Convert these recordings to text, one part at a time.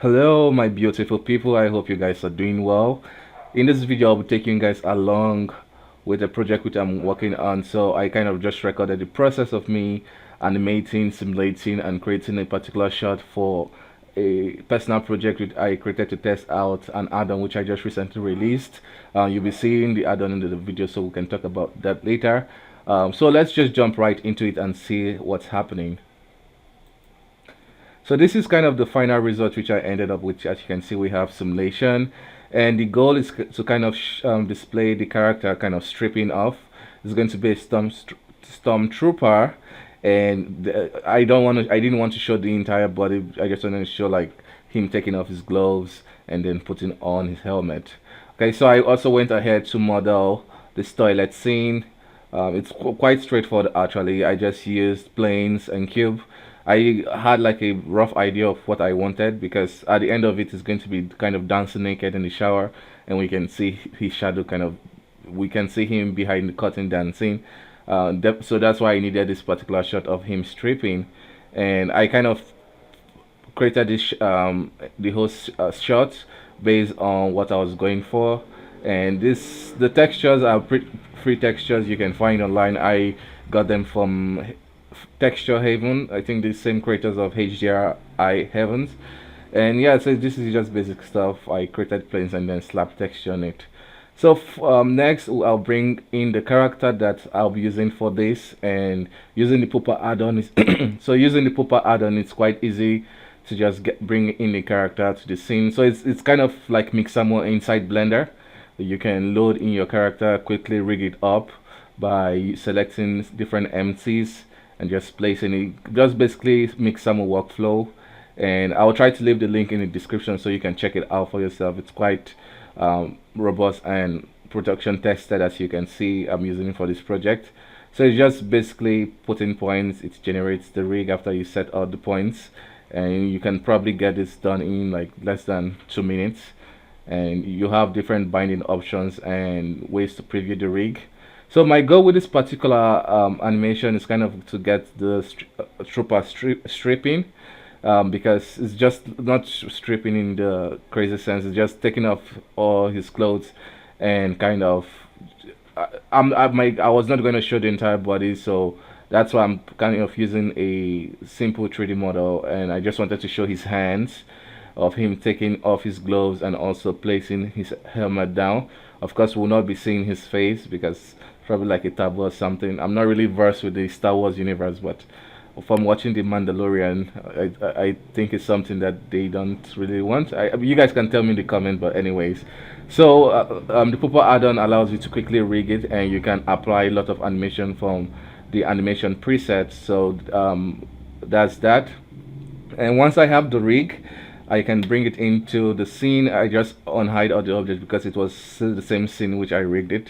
Hello, my beautiful people. I hope you guys are doing well. In this video, I'll be taking you guys along with a project which I'm working on. So I kind of just recorded the process of me animating, simulating, and creating a particular shot for a personal project which I created to test out an add-on which I just recently released. You'll be seeing the add-on in the video, so we can talk about that later. So let's just jump right into it and see what's happening. So this is kind of the final result which I ended up with. As you can see, we have simulation, and the goal is to kind of display the character kind of stripping off. It's going to be a stormtrooper, and I didn't want to show the entire body. I just wanted to show like him taking off his gloves and then putting on his helmet. Okay, so I also went ahead to model this toilet scene. It's quite straightforward actually. I just used planes and cube. I had like a rough idea of what I wanted because at the end of it is going to be kind of dancing naked in the shower, and we can see his shadow kind of, we can see him behind the curtain dancing. So that's why I needed this particular shot of him stripping, and I kind of created this the whole shot based on what I was going for. And the textures are free textures you can find online. I got them from Texture Haven. I think the same creators of HDRI Heavens. And yeah, so this is just basic stuff. I created planes and then slapped texture on it. So next I'll bring in the character that I'll be using for this, and using the Pupa Addon is so using the Pupa Addon, it's quite easy to just bring in the character to the scene. So it's kind of like Mixamo inside Blender. You can load in your character, quickly rig it up by selecting different empties and just placing it. Just basically Mixamo workflow, and I'll try to leave the link in the description so you can check it out for yourself. It's quite robust and production tested, as you can see. I'm using it for this project. So it's just basically putting points. It generates the rig after you set out the points, and you can probably get this done in like less than 2 minutes. And you have different binding options and ways to preview the rig. So my goal with this particular animation is kind of to get the trooper stripping, because it's just not stripping in the crazy sense. It's just taking off all his clothes and kind of. I was not going to show the entire body, so that's why I'm kind of using a simple 3D model, and I just wanted to show his hands, of him taking off his gloves and also placing his helmet down. Of course, we'll not be seeing his face because probably like a taboo or something. I'm not really versed with the Star Wars universe, but from watching The Mandalorian, I think it's something that they don't really want. You guys can tell me in the comment, but anyways. So the Pupa add-on allows you to quickly rig it, and you can apply a lot of animation from the animation preset. So that's that. And once I have the rig, I can bring it into the scene. I just unhide all the objects because it was still the same scene which I rigged it.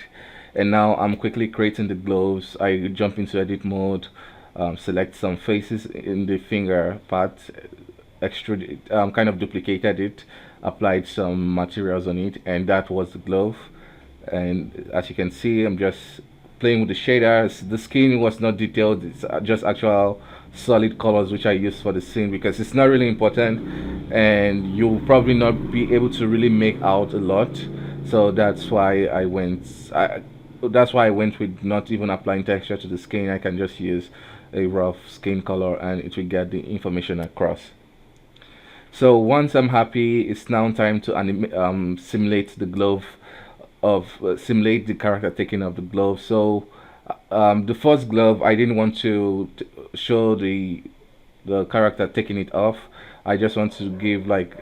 And now I'm quickly creating the gloves. I jump into edit mode, select some faces in the finger part, extrude it, kind of duplicated it, applied some materials on it, and that was the glove. And as you can see, I'm just playing with the shaders. The skin was not detailed, it's just actual solid colors which I use for the scene because it's not really important and you'll probably not be able to really make out a lot. So that's why that's why I went with not even applying texture to the skin. I can just use a rough skin color and it will get the information across. So once I'm happy, it's now time to simulate the glove simulate the character taking off the glove. So the first glove, I didn't want to show the character taking it off. I just want to give like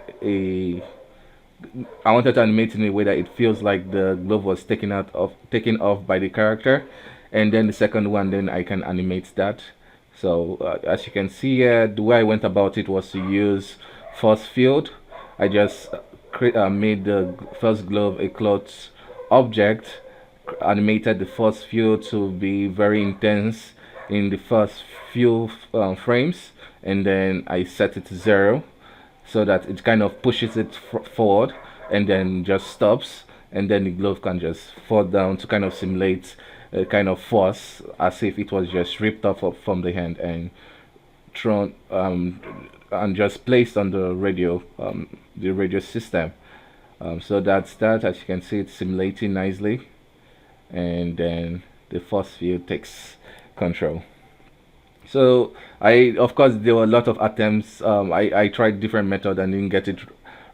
I wanted to animate in a way that it feels like the glove was taken off by the character, and then the second one, then I can animate that. So as you can see here, the way I went about it was to use force field. I just made the first glove a cloth object, animated the force field to be very intense in the first few frames, and then I set it to 0 so that it kind of pushes it forward and then just stops, and then the glove can just fall down to kind of simulate a kind of force as if it was just ripped off from the hand and thrown and just placed on the radio system. So that's that. As you can see, it's simulating nicely, and then the force field takes control. So of course, there were a lot of attempts. I tried different methods and didn't get it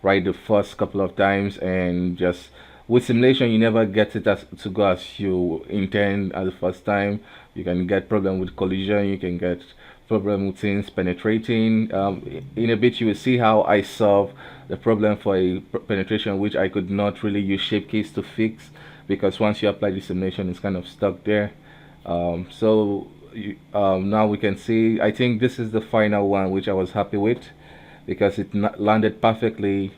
right the first couple of times, and just with simulation, you never get it to go as you intend at the first time. You can get problem with collision. You can get problem with things penetrating. In a bit, you will see how I solve the problem for a penetration, which I could not really use shape keys to fix, because once you apply the simulation, it's kind of stuck there. Now we can see, I think this is the final one, which I was happy with, because it landed perfectly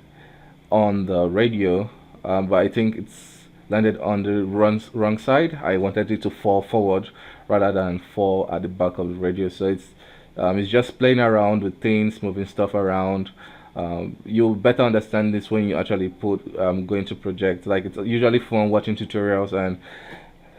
on the radio, but I think it's landed on the wrong side. I wanted it to fall forward rather than fall at the back of the radio. So it's just playing around with things, moving stuff around. You'll better understand this when you actually go into projects. Like, it's usually fun watching tutorials and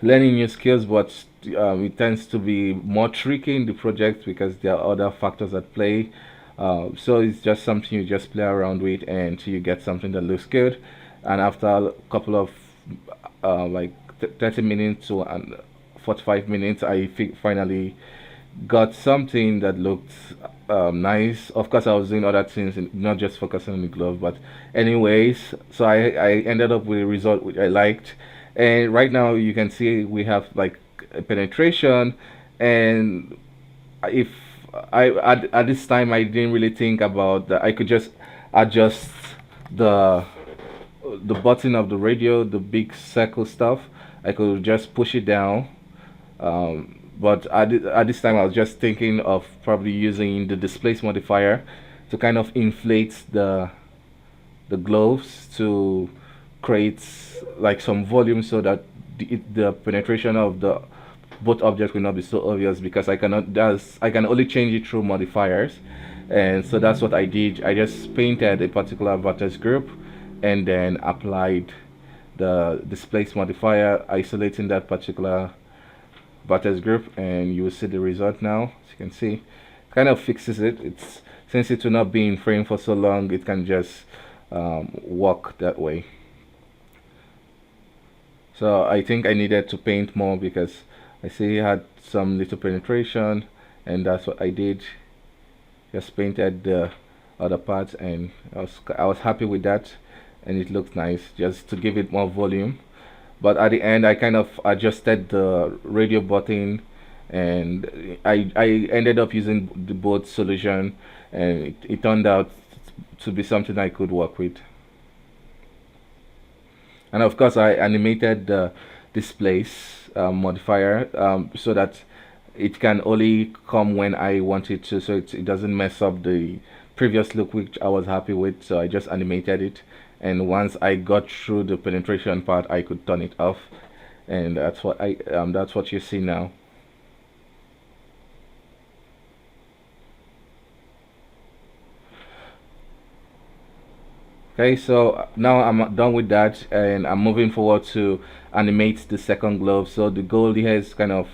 learning new skills, but it tends to be more tricky in the project because there are other factors at play. So it's just something you just play around with until you get something that looks good. And after a couple of like 30 minutes to 45 minutes, I think finally got something that looked nice. Of course, I was doing other things, not just focusing on the glove. But anyways, so I ended up with a result which I liked. And right now you can see we have like a penetration, and if at this time I didn't really think about that I could just adjust the button of the radio, the big circle stuff. I could just push it down. But at this time I was just thinking of probably using the displace modifier to kind of inflate the gloves to create like some volume, so that the penetration of the both objects will not be so obvious, because I can only change it through modifiers. And so that's what I did. I just painted a particular vertex group and then applied the displace modifier, isolating that particular vertex group, and you will see the result now. As you can see, kind of fixes it. It's since it will not be in frame for so long, it can just work that way. So I think I needed to paint more, because I see it had some little penetration, and that's what I did. Just painted the other parts, and I was happy with that, and it looked nice just to give it more volume. But at the end, I kind of adjusted the radio button, and I ended up using the both solution, and it turned out to be something I could work with. And of course, I animated the displace modifier, so that it can only come when I want it to, so it doesn't mess up the previous look, which I was happy with. So I just animated it, and once I got through the penetration part, I could turn it off, and that's what you see now. Okay, so now I'm done with that, and I'm moving forward to animate the second glove. So the goal here is kind of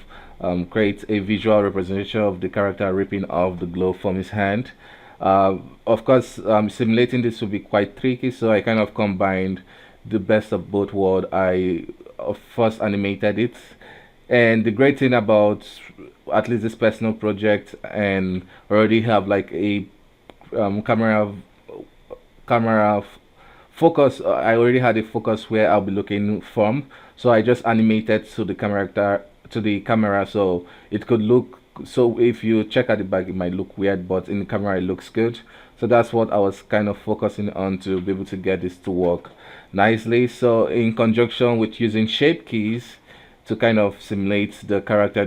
create a visual representation of the character ripping off the glove from his hand. Of course, simulating this will be quite tricky, so I kind of combined the best of both worlds. I first animated it, and the great thing about at least this personal project, and already have like a camera focus. I already had a focus where I'll be looking from, so I just animated to the camera, so it could look, so if you check at the back it might look weird, but in the camera it looks good. So that's what I was kind of focusing on, to be able to get this to work nicely. So in conjunction with using shape keys to kind of simulate the character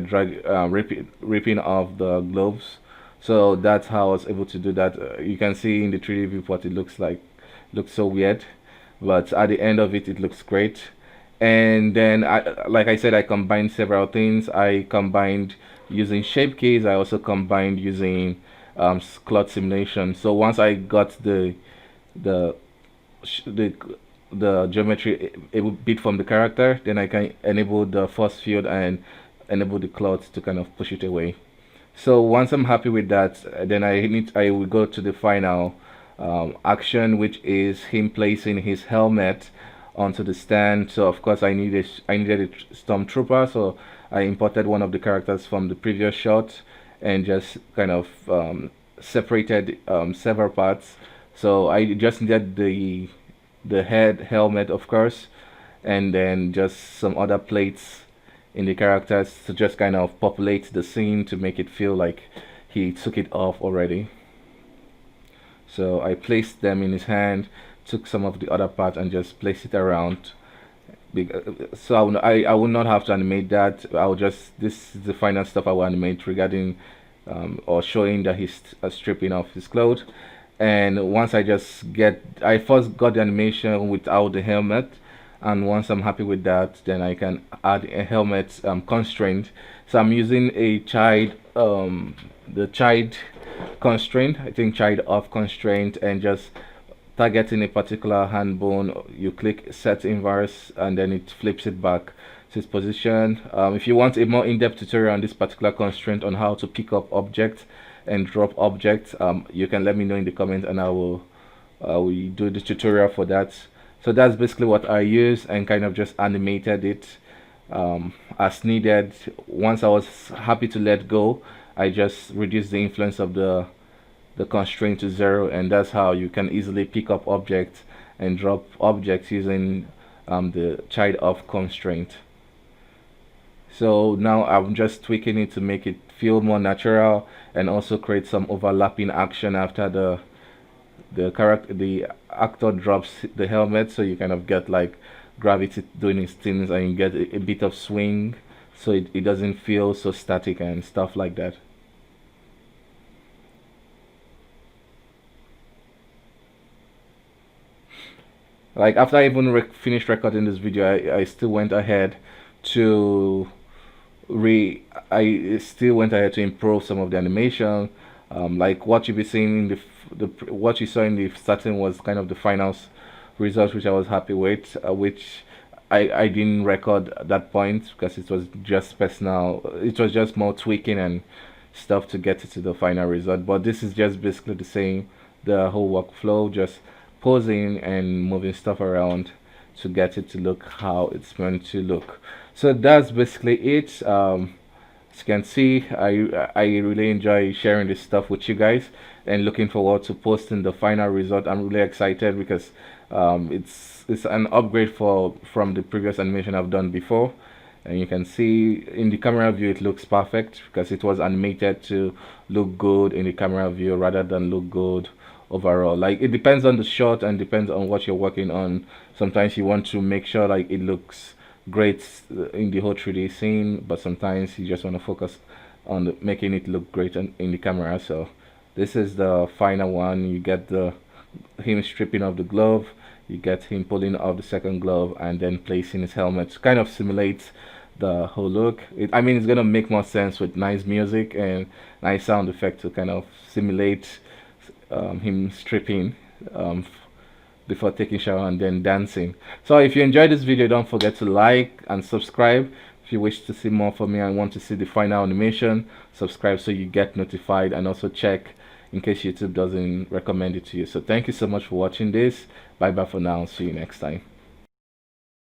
ripping off the gloves, so that's how I was able to do that. You can see in the 3D viewport it looks so weird, but at the end of it, it looks great. And then like I said, I combined several things. I combined using shape keys. I also combined using cloth simulation. So once I got the the the geometry a bit from the character, then I can enable the force field and enable the cloth to kind of push it away. So once I'm happy with that, then I will go to the final action, which is him placing his helmet onto the stand. So of course I needed a stormtrooper, so I imported one of the characters from the previous shot and just kind of separated several parts. So I just needed the head helmet, of course, and then just some other plates in the characters to just kind of populate the scene to make it feel like he took it off already. So I placed them in his hand, took some of the other parts and just placed it around. So I will not have to animate that. I'll just, this is the final stuff I will animate regarding or showing that he's stripping off his clothes. And once I first got the animation without the helmet, and once I'm happy with that, then I can add a helmet constraint. So I'm using a the child constraint, I think child off constraint, and just targeting a particular hand bone. You click set inverse and then it flips it back to its position. If you want a more in-depth tutorial on this particular constraint on how to pick up objects and drop objects, you can let me know in the comments and I will do the tutorial for that. So that's basically what I use and kind of just animated it as needed. Once I was happy to let go, I just reduced the influence of the constraint to 0, and that's how you can easily pick up objects and drop objects using the child off constraint. So now I'm just tweaking it to make it feel more natural and also create some overlapping action after the actor drops the helmet, so you kind of get like gravity doing its things and you get a bit of swing, so it doesn't feel so static and stuff like that. Like after I even finished recording this video, I still went ahead to I still went ahead to improve some of the animation. Like what you be seeing in what you saw in the starting was kind of the final results, which I was happy with, which I didn't record at that point because it was just personal. It was just more tweaking and stuff to get it to the final result. But this is just basically the same, the whole workflow, just posing and moving stuff around to get it to look how it's meant to look. So that's basically it. As you can see, I really enjoy sharing this stuff with you guys and looking forward to posting the final result. I'm really excited because it's an upgrade from the previous animation I've done before, and you can see in the camera view it looks perfect because it was animated to look good in the camera view rather than look good overall. Like it depends on the shot and depends on what you're working on. Sometimes you want to make sure like it looks great in the whole 3D scene, but sometimes you just want to focus on making it look great in the camera. So this is the final one. You get him stripping off the glove, you get him pulling off the second glove and then placing his helmet. Kind of simulates the whole look. I mean, it's gonna make more sense with nice music and nice sound effect to kind of simulate him stripping before taking shower and then dancing. So if you enjoyed this video, don't forget to like and subscribe. If you wish to see more from me and want to see the final animation, subscribe so you get notified, and also check in case YouTube doesn't recommend it to you. So thank you so much for watching this. Bye bye for now. See you next time.